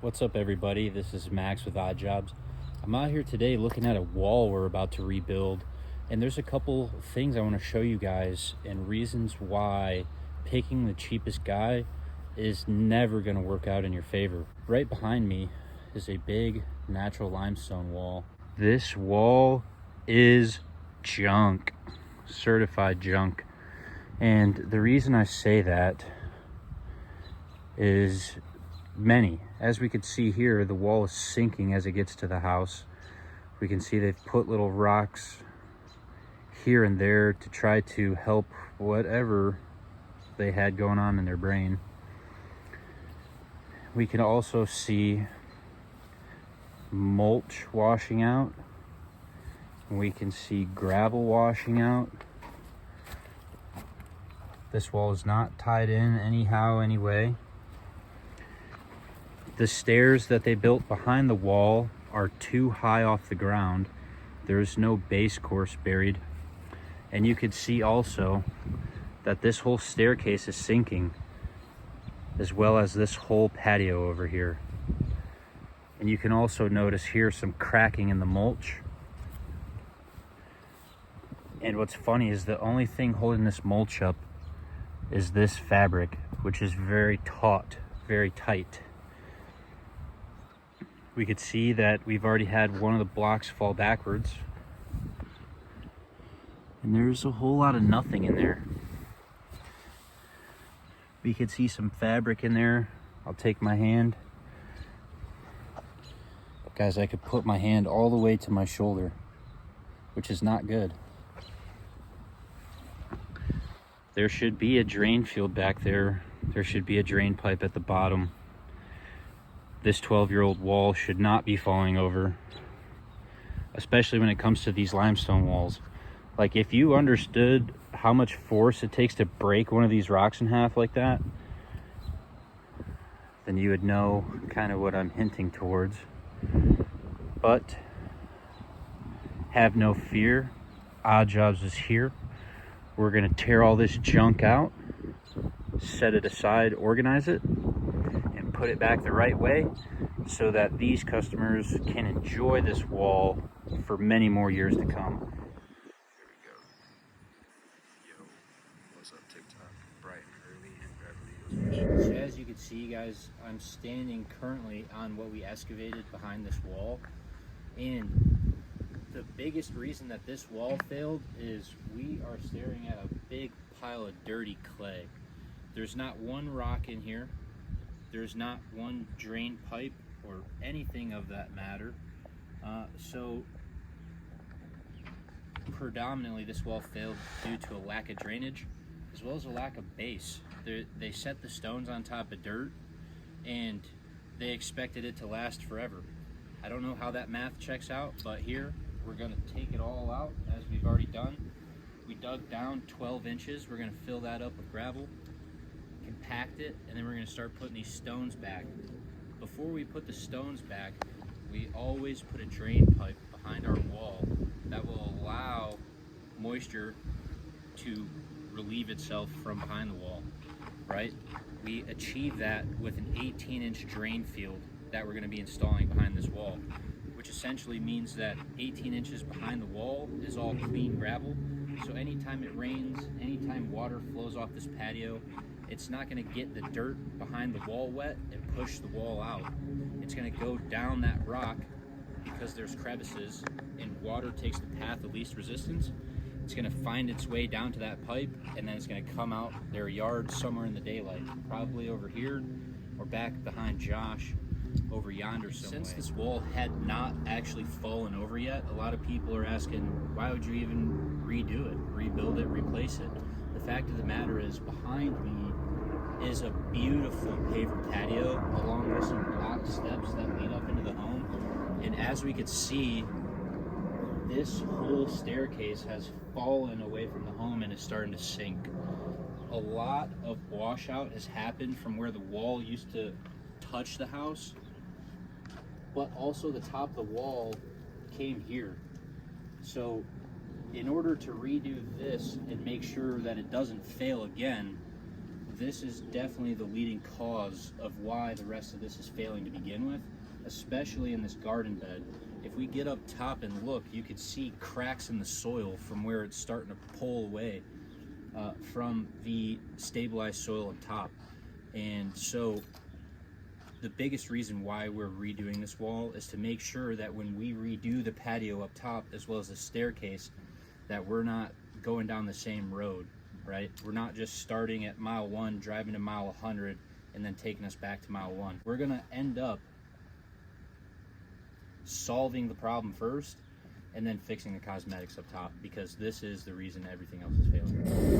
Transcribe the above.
What's up, everybody? This is Max with Odd Jobs. I'm out here today looking at a wall we're about to rebuild, and there's a couple things I want to show you guys and reasons why picking the cheapest guy is never going to work out in your favor. Right behind me is a big natural limestone wall. This wall is junk, certified junk. And the reason I say that is many. As we could see here, the wall is sinking as it gets to the house. We can see they've put little rocks here and there to try to help whatever they had going on in their brain. We can also see mulch washing out. We can see gravel washing out. This wall is not tied in anyhow, anyway. The stairs that they built behind the wall are too high off the ground. There's no base course buried. And you could see also that this whole staircase is sinking, as well as this whole patio over here. And you can also notice here some cracking in the mulch. And what's funny is the only thing holding this mulch up is this fabric, which is very taut, very tight. We could see that we've already had one of the blocks fall backwards. And there's a whole lot of nothing in there. We could see some fabric in there. I'll take my hand. Guys, I could put my hand all the way to my shoulder, which is not good. There should be a drain field back there. There should be a drain pipe at the bottom. This 12-year-old wall should not be falling over, especially when it comes to these limestone walls. Like, if you understood how much force it takes to break one of these rocks in half like that, then you would know kind of what I'm hinting towards. But have no fear, Odd Jobs is here. We're gonna tear all this junk out, set it aside, organize it, and put it back the right way so that these customers can enjoy this wall for many more years to come. Here we go. Yo, what's up, TikTok? Bright and early and Beverly Hills. So as you can see, guys, I'm standing currently on what we excavated behind this wall, and the biggest reason that this wall failed is we are staring at a big pile of dirty clay. There's not one rock in here. There's not one drain pipe or anything of that matter. So predominantly this wall failed due to a lack of drainage as well as a lack of base. They set the stones on top of dirt and they expected it to last forever. I don't know how that math checks out, but here we're gonna take it all out as we've already done. We dug down 12 inches. We're gonna fill that up with gravel, compact it, and then we're gonna start putting these stones back. Before we put the stones back, we always put a drain pipe behind our wall that will allow moisture to relieve itself from behind the wall, right? We achieve that with an 18-inch drain field that we're gonna be installing behind this wall, which essentially means that 18 inches behind the wall is all clean gravel. So anytime it rains, anytime water flows off this patio, it's not gonna get the dirt behind the wall wet and push the wall out. It's gonna go down that rock because there's crevices and water takes the path of least resistance. It's gonna find its way down to that pipe and then it's gonna come out their yard somewhere in the daylight, probably over here or back behind Josh over yonder somewhere. Since this wall had not actually fallen over yet, a lot of people are asking, why would you even redo it, rebuild it, replace it? The fact of the matter is, behind me is a beautiful paver patio along with some block steps that lead up into the home. And as we could see, this whole staircase has fallen away from the home and is starting to sink. A lot of washout has happened from where the wall used to touch the house, but also the top of the wall came here. So in order to redo this and make sure that it doesn't fail again, this is definitely the leading cause of why the rest of this is failing to begin with, especially in this garden bed. If we get up top and look, you could see cracks in the soil from where it's starting to pull away from the stabilized soil up top. And so the biggest reason why we're redoing this wall is to make sure that when we redo the patio up top as well as the staircase, that we're not going down the same road, right? We're not just starting at mile 1, driving to mile 100, and then taking us back to mile 1. We're gonna end up solving the problem first and then fixing the cosmetics up top, because this is the reason everything else is failing.